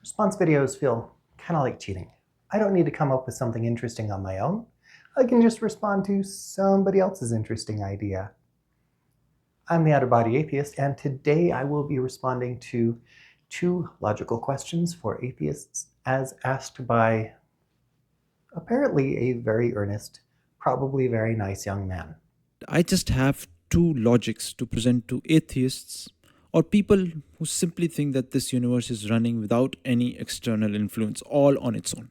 Response videos feel kind of like cheating. I don't need to come up with something interesting on my own. I can just respond to somebody else's interesting idea. I'm the out-of-body atheist, and today I will be responding to 2 logical questions for atheists as asked by apparently a very earnest, probably very nice young man. I just have two logics to present to atheists or people who simply think that this universe is running without any external influence, all on its own.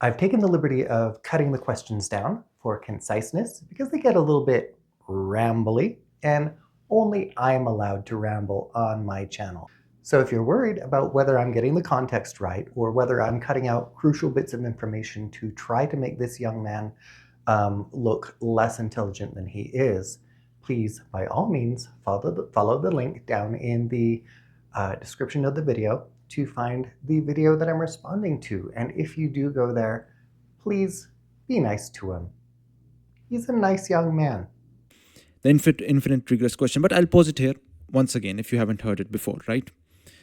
I've taken the liberty of cutting the questions down for conciseness because they get a little bit rambly, and only I'm allowed to ramble on my channel. So if you're worried about whether I'm getting the context right or whether I'm cutting out crucial bits of information to try to make this young man look less intelligent than he is, please, by all means, follow the link down in the description of the video to find the video that I'm responding to. And if you do go there, please be nice to him. He's a nice young man. The infinite regress question, but I'll pose it here once again if you haven't heard it before, right?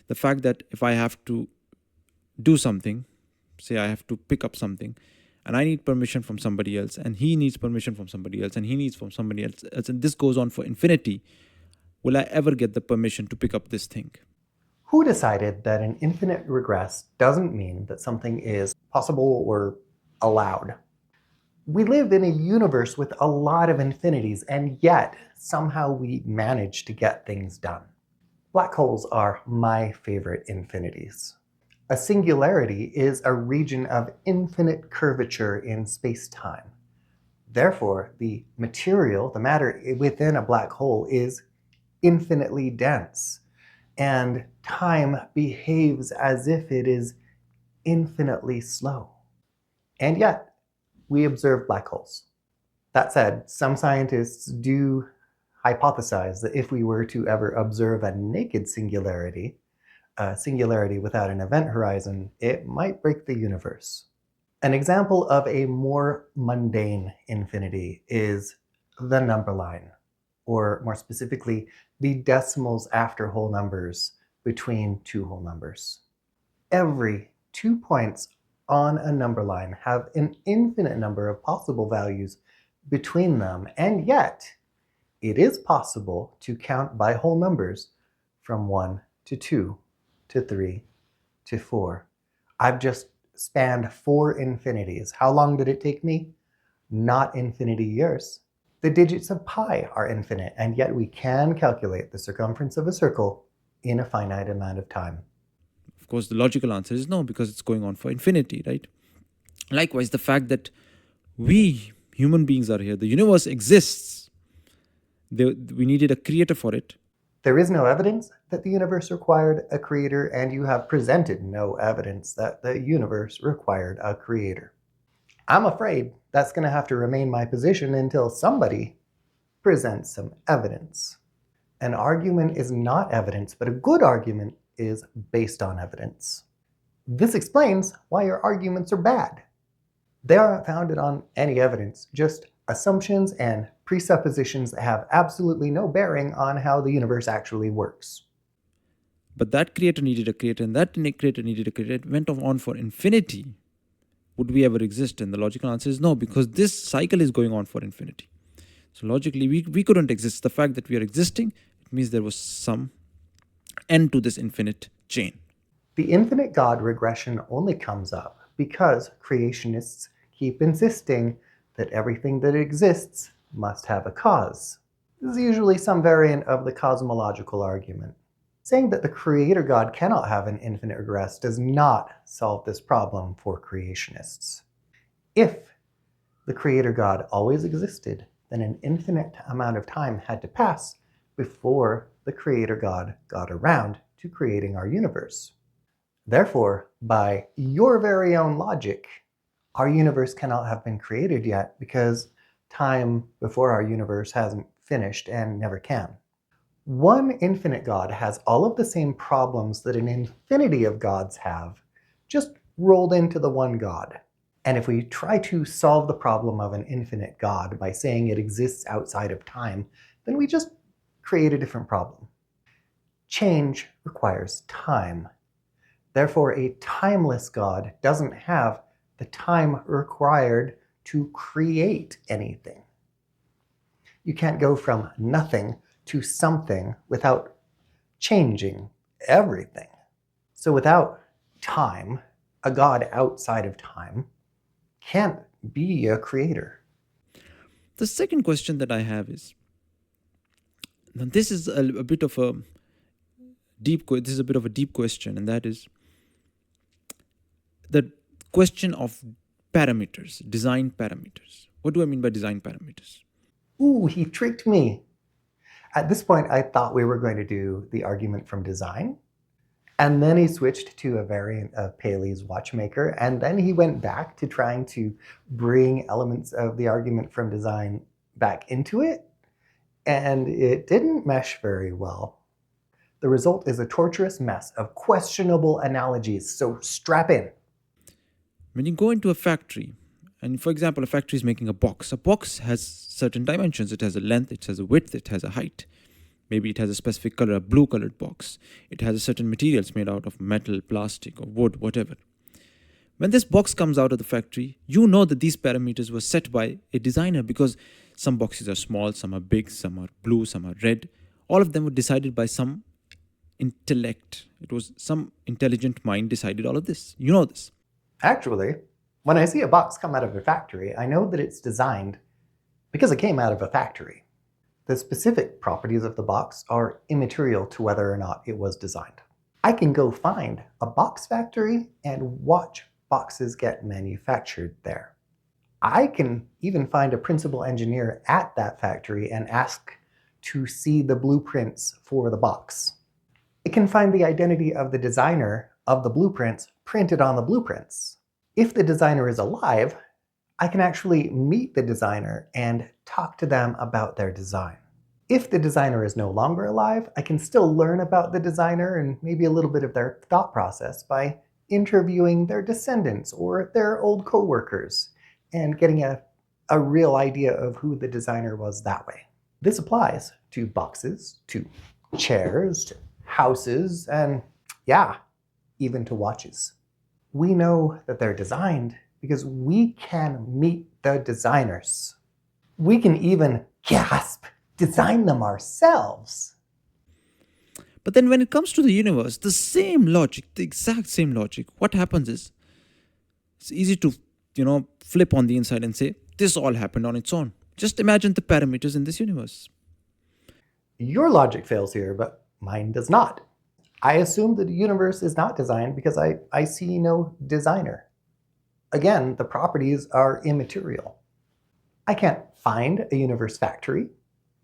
The fact that if I have to do something, say I have to pick up something, and I need permission from somebody else, and he needs permission from somebody else, and he needs from somebody else, and this goes on for infinity, will I ever get the permission to pick up this thing? Who decided that an infinite regress doesn't mean that something is possible or allowed? We live in a universe with a lot of infinities, and yet somehow we manage to get things done. Black holes are my favorite infinities. A singularity is a region of infinite curvature in space-time. Therefore, the material, the matter within a black hole, is infinitely dense, and time behaves as if it is infinitely slow. And yet, we observe black holes. That said, some scientists do hypothesize that if we were to ever observe a naked singularity, a singularity without an event horizon, it might break the universe. An example of a more mundane infinity is the number line, or more specifically, the decimals after whole numbers between two whole numbers. Every 2 points on a number line have an infinite number of possible values between them, and yet it is possible to count by whole numbers from 1 to 2 to 3 to 4. I've just spanned 4 infinities. How long did it take me? Not infinity years. The digits of pi are infinite, and yet we can calculate the circumference of a circle in a finite amount of time. Of course, the logical answer is no, because it's going on for infinity, right? Likewise, the fact that we human beings are here, the universe exists, we needed a creator for it. There is no evidence that the universe required a creator, and you have presented no evidence that the universe required a creator. I'm afraid that's going to have to remain my position until somebody presents some evidence. An argument is not evidence, but a good argument is based on evidence. This explains why your arguments are bad. They aren't founded on any evidence, just assumptions and presuppositions that have absolutely no bearing on how the universe actually works. But that creator needed a creator, and that creator needed a creator. It went on for infinity. Would we ever exist? And the logical answer is no, because this cycle is going on for infinity. So logically, we couldn't exist. The fact that we are existing, it means there was some end to this infinite chain. The infinite God regression only comes up because creationists keep insisting that everything that exists must have a cause. This is usually some variant of the cosmological argument. Saying that the creator God cannot have an infinite regress does not solve this problem for creationists. If the creator God always existed, then an infinite amount of time had to pass before the creator God got around to creating our universe. Therefore, by your very own logic, our universe cannot have been created yet because time before our universe hasn't finished and never can. One infinite God has all of the same problems that an infinity of gods have, just rolled into the one God. And if we try to solve the problem of an infinite God by saying it exists outside of time, then we just create a different problem. Change requires time. Therefore, a timeless God doesn't have the time required to create anything. You can't go from nothing to something without changing everything. So without time, a God outside of time can't be a creator. The second question that I have is, now this is a bit of a this is a bit of a deep question, and that is the question of parameters, design parameters. What do I mean by design parameters? Ooh, he tricked me. At this point, I thought we were going to do the argument from design. And then he switched to a variant of Paley's watchmaker. And then he went back to trying to bring elements of the argument from design back into it. And it didn't mesh very well. The result is a torturous mess of questionable analogies. So strap in. When you go into a factory, and for example, a factory is making a box has certain dimensions. It has a length, it has a width, it has a height. Maybe it has a specific color, a blue colored box. It has a certain materials made out of metal, plastic, or wood, whatever. When this box comes out of the factory, you know that these parameters were set by a designer, because some boxes are small, some are big, some are blue, some are red. All of them were decided by some intellect. It was some intelligent mind decided all of this. You know this. Actually, when I see a box come out of a factory, I know that it's designed because it came out of a factory. The specific properties of the box are immaterial to whether or not it was designed. I can go find a box factory and watch boxes get manufactured there. I can even find a principal engineer at that factory and ask to see the blueprints for the box. It can find the identity of the designer of the blueprints printed on the blueprints. If the designer is alive, I can actually meet the designer and talk to them about their design. If the designer is no longer alive, I can still learn about the designer and maybe a little bit of their thought process by interviewing their descendants or their old co-workers and getting a real idea of who the designer was that way. This applies to boxes, to chairs, to houses, and yeah, even to watches. We know that they're designed because we can meet the designers. We can even, gasp, design them ourselves. But then when it comes to the universe, the same logic, the exact same logic, what happens is, it's easy to, flip on the inside and say, this all happened on its own. Just imagine the parameters in this universe. Your logic fails here, but mine does not. I assume that the universe is not designed because I see no designer. Again, the properties are immaterial. I can't find a universe factory.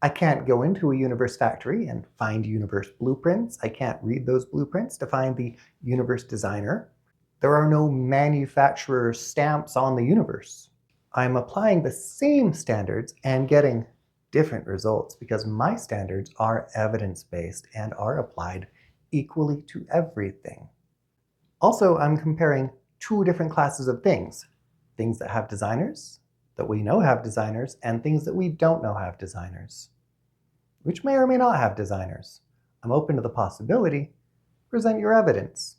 I can't go into a universe factory and find universe blueprints. I can't read those blueprints to find the universe designer. There are no manufacturer stamps on the universe. I'm applying the same standards and getting different results because my standards are evidence-based and are applied equally to everything. Also, I'm comparing two different classes of things. Things that have designers, that we know have designers, and things that we don't know have designers, which may or may not have designers. I'm open to the possibility. Present your evidence.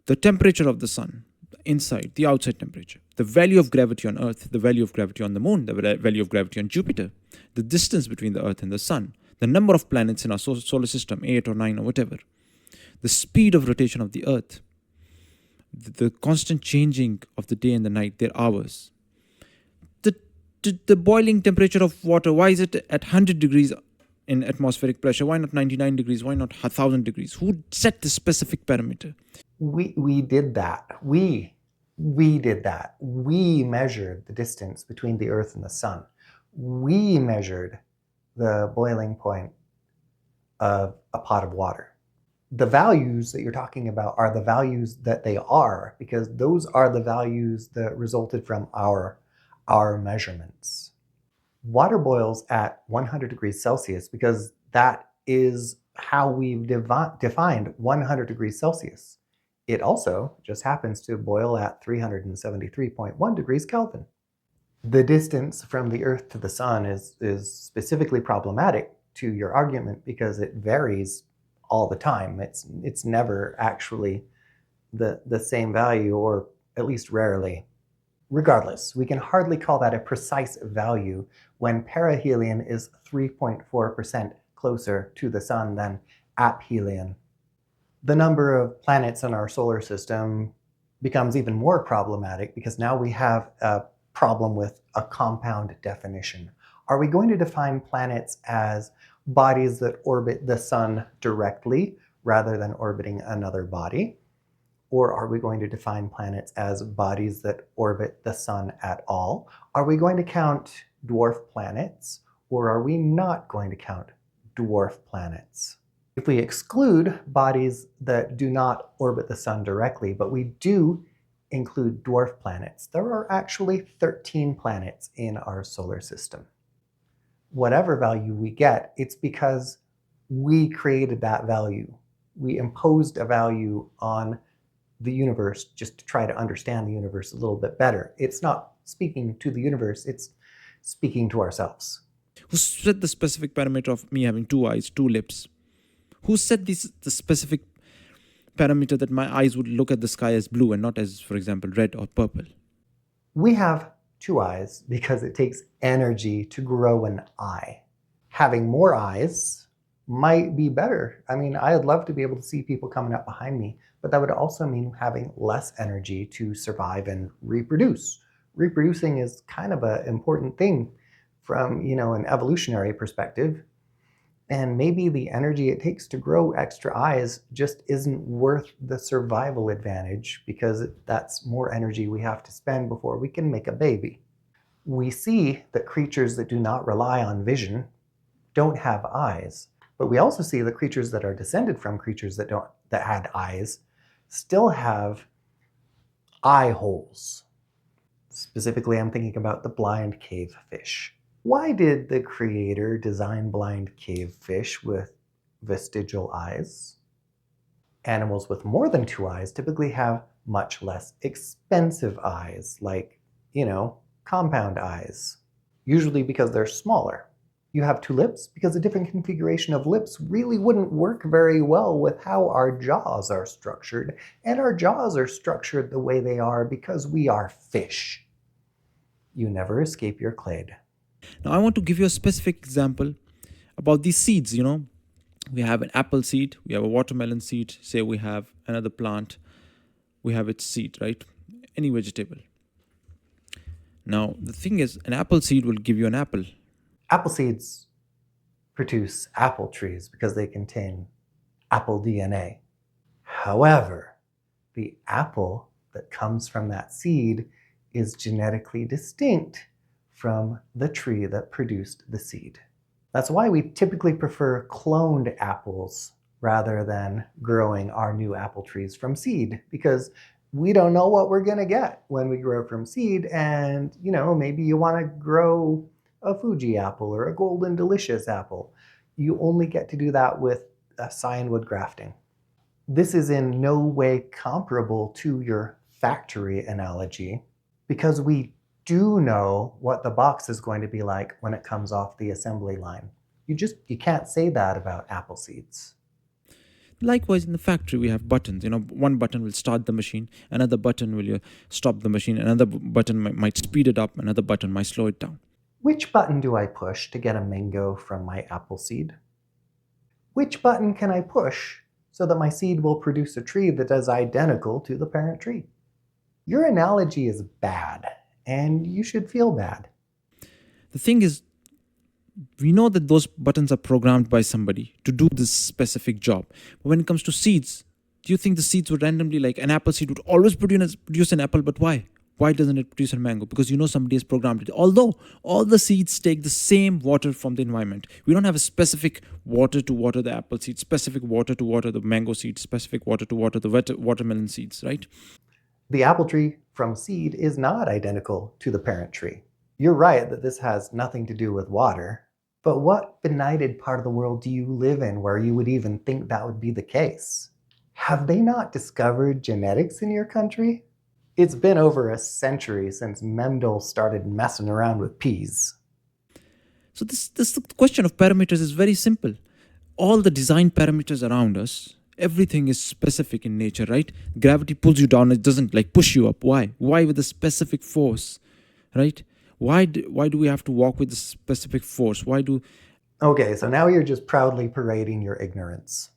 The temperature of the sun, the inside, the outside temperature, the value of gravity on Earth, the value of gravity on the moon, the value of gravity on Jupiter, the distance between the Earth and the sun, the number of planets in our solar system, 8 or 9 or whatever, the speed of rotation of the Earth, the constant changing of the day and the night, their hours, the boiling temperature of water. Why is it at 100 degrees in atmospheric pressure? Why not 99 degrees? Why not 1,000 degrees? Who set the specific parameter? We did that. We did that. We measured the distance between the Earth and the sun. We measured the boiling point of a pot of water. The values that you're talking about are the values that they are, because those are the values that resulted from our measurements. Water boils at 100 degrees Celsius because that is how we've defined 100 degrees Celsius. It also just happens to boil at 373.1 degrees Kelvin. The distance from the Earth to the sun is specifically problematic to your argument because it varies all the time. It's never actually the same value, or at least rarely. Regardless, we can hardly call that a precise value when perihelion is 3.4% closer to the sun than aphelion. The number of planets in our solar system becomes even more problematic because now we have a problem with a compound definition. Are we going to define planets as bodies that orbit the sun directly rather than orbiting another body? Or are we going to define planets as bodies that orbit the sun at all? Are we going to count dwarf planets, or are we not going to count dwarf planets? If we exclude bodies that do not orbit the sun directly, but we do include dwarf planets, there are actually 13 planets in our solar system. Whatever value we get, it's because we created that value. We imposed a value on the universe just to try to understand the universe a little bit better. It's not speaking to the universe, it's speaking to ourselves. Who set the specific parameter of me having 2 eyes, 2 lips? Who set the specific parameter that my eyes would look at the sky as blue and not as, for example, red or purple? We have 2 eyes because it takes energy to grow an eye. Having more eyes might be better. I mean, I'd love to be able to see people coming up behind me, but that would also mean having less energy to survive and reproduce. Reproducing is kind of an important thing from, an evolutionary perspective. And maybe the energy it takes to grow extra eyes just isn't worth the survival advantage, because that's more energy we have to spend before we can make a baby. We see that creatures that do not rely on vision don't have eyes, but we also see that creatures that are descended from creatures that had eyes still have eye holes. Specifically, I'm thinking about the blind cave fish. Why did the creator design blind cave fish with vestigial eyes? Animals with more than 2 eyes typically have much less expensive eyes, like, compound eyes, usually because they're smaller. You have 2 lips because a different configuration of lips really wouldn't work very well with how our jaws are structured, and our jaws are structured the way they are because we are fish. You never escape your clade. Now, I want to give you a specific example about these seeds. We have an apple seed, we have a watermelon seed, say we have another plant, we have its seed, right? Any vegetable. Now, the thing is, an apple seed will give you an apple. Apple seeds produce apple trees because they contain apple DNA. However, the apple that comes from that seed is genetically distinct from the tree that produced the seed. That's why we typically prefer cloned apples rather than growing our new apple trees from seed, because we don't know what we're going to get when we grow from seed. And, maybe you want to grow a Fuji apple or a Golden Delicious apple. You only get to do that with cyanwood grafting. This is in no way comparable to your factory analogy, because we do know what the box is going to be like when it comes off the assembly line. You can't say that about apple seeds. Likewise, in the factory, we have buttons. One button will start the machine, another button will stop the machine, another button might speed it up, another button might slow it down. Which button do I push to get a mango from my apple seed? Which button can I push so that my seed will produce a tree that is identical to the parent tree? Your analogy is bad, and you should feel bad. The thing is, we know that those buttons are programmed by somebody to do this specific job. But when it comes to seeds, do you think the seeds would randomly, like an apple seed would always produce an apple, but why? Why doesn't it produce a mango? Because somebody has programmed it. Although all the seeds take the same water from the environment. We don't have a specific water to water the apple seeds, specific water to water the mango seeds, specific water to water the watermelon seeds, right? The apple tree from seed is not identical to the parent tree. You're right that this has nothing to do with water, but what benighted part of the world do you live in where you would even think that would be the case? Have they not discovered genetics in your country? It's been over a century since Mendel started messing around with peas. So this question of parameters is very simple. all the design parameters around us, everything is specific in nature, right? Gravity pulls you down, it doesn't like push you up. Why with a specific force, right? Why do we have to walk with a specific force? Okay, so now you're just proudly parading your ignorance.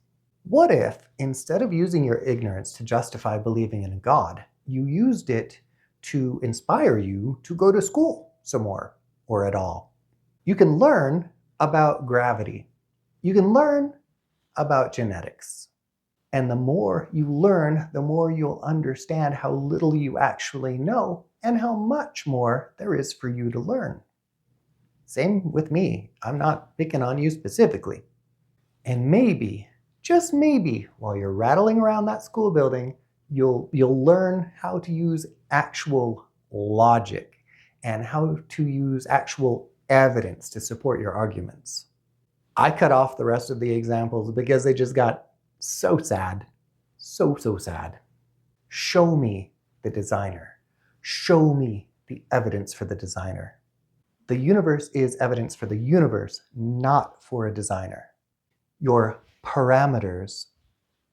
What if, instead of using your ignorance to justify believing in a God, you used it to inspire you to go to school some more, or at all? You can learn about gravity. You can learn about genetics. And the more you learn, the more you'll understand how little you actually know and how much more there is for you to learn. Same with me. I'm not picking on you specifically. And maybe, just maybe, while you're rattling around that school building, you'll learn how to use actual logic and how to use actual evidence to support your arguments. I cut off the rest of the examples because they just got so sad. So sad. Show me the designer. Show me the evidence for the designer. The universe is evidence for the universe, not for a designer. Your parameters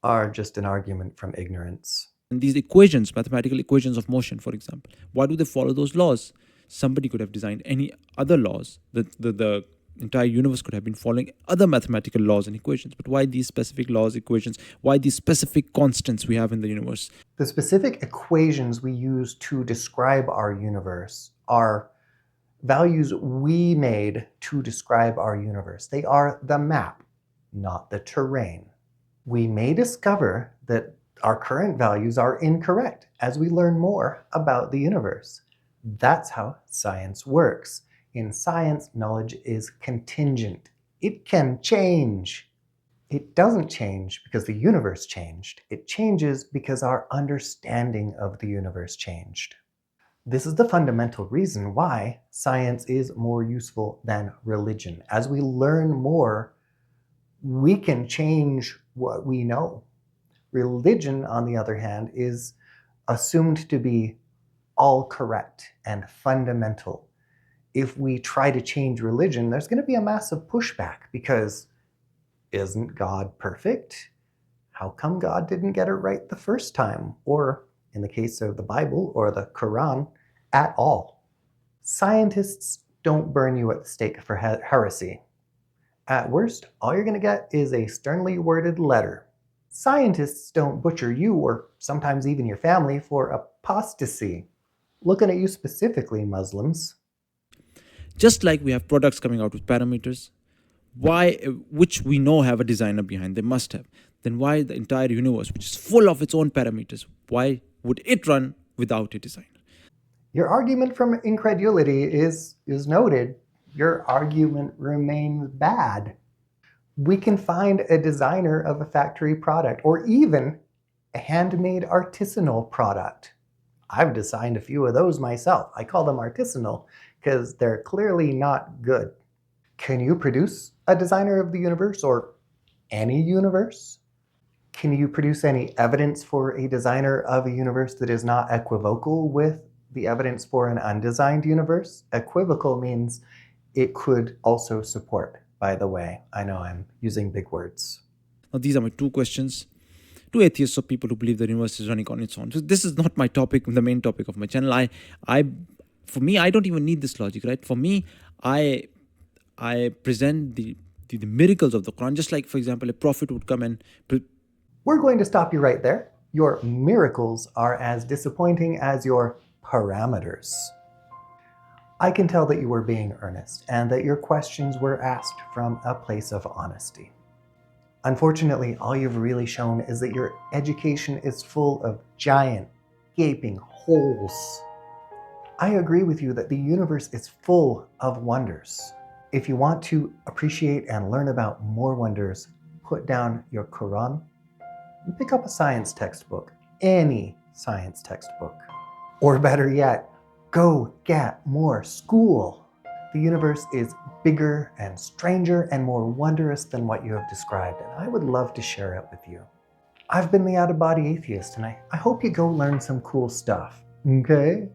are just an argument from ignorance. And these equations, mathematical equations of motion, for example, why do they follow those laws? Somebody could have designed any other laws. The entire universe could have been following other mathematical laws and equations. But why these specific laws, equations? Why these specific constants we have in the universe? The specific equations we use to describe our universe are values we made to describe our universe. They are the map, not the terrain. We may discover that our current values are incorrect as we learn more about the universe. That's how science works. In science, knowledge is contingent. It can change. It doesn't change because the universe changed. It changes because our understanding of the universe changed. This is the fundamental reason why science is more useful than religion. As we learn more, we can change what we know. Religion, on the other hand, is assumed to be all correct and fundamental. If we try to change religion, there's going to be a massive pushback because isn't God perfect? How come God didn't get it right the first time? Or, in the case of the Bible or the Quran, at all. Scientists don't burn you at the stake for heresy. At worst, all you're going to get is a sternly worded letter. Scientists don't butcher you or sometimes even your family for apostasy. Looking at you specifically, Muslims. Just like we have products coming out with parameters, which we know have a designer behind, they must have. Then why the entire universe, which is full of its own parameters, why would it run without a designer? Your argument from incredulity is noted. Your argument remains bad. We can find a designer of a factory product or even a handmade artisanal product. I've designed a few of those myself. I call them artisanal because they're clearly not good. Can you produce a designer of the universe or any universe? Can you produce any evidence for a designer of a universe that is not equivocal with the evidence for an undesigned universe? Equivocal means it could also support, by the way. I know I'm using big words. Now, these are my two questions. To atheists or people who believe the universe is running on its own. So this is not my topic, the main topic of my channel. For me, I don't even need this logic, right? For me, I present the miracles of the Quran, just like, for example, a prophet would come and... We're going to stop you right there. Your miracles are as disappointing as your parameters. I can tell that you were being earnest and that your questions were asked from a place of honesty. Unfortunately, all you've really shown is that your education is full of giant, gaping holes. I agree with you that the universe is full of wonders. If you want to appreciate and learn about more wonders, put down your Quran and pick up a science textbook, any science textbook. Or better yet, go get more school. The universe is bigger and stranger and more wondrous than what you have described, and I would love to share it with you. I've been the out-of-body atheist, and I hope you go learn some cool stuff, okay?